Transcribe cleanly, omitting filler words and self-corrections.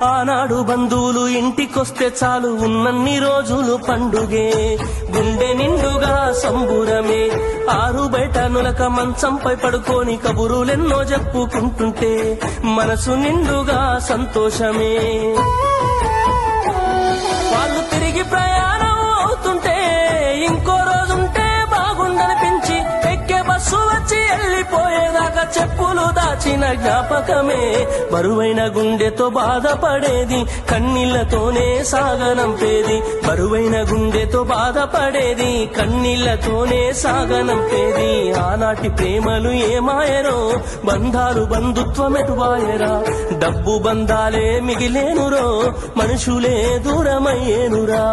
ఆనాడు బంధువులు ఇంటికొస్తే చాలు ఉన్నన్ని రోజులు పండుగే, గుండె నిండుగా సంబురమే. ఆరు బయట నులక మంచంపై పడుకొని కబురులెన్నో చెప్పుకుంటుంటే మనసు నిండుగా సంతోషమే. వాళ్ళు తిరిగి ప్రయాణం అవుతుంటే ఇంకో రోజుంటే బాగుండనిపించి ఎక్కే బస్సు వచ్చి వెళ్ళిపోయేదాకా చెప్పులు దాచిన జ్ఞాపకమే. బరువైన గుండెతో బాధపడేది కన్నీళ్లతోనే సాగనంపేది, బరువైన గుండెతో బాధపడేది కన్నీళ్లతోనే సాగనంపేది. ఆనాటి ప్రేమలు ఏమాయరో, బంధాలు బంధుత్వం ఎటువాయరా. డబ్బు బంధాలే మిగిలేనురో, మనుషులే దూరమయ్యేనురా.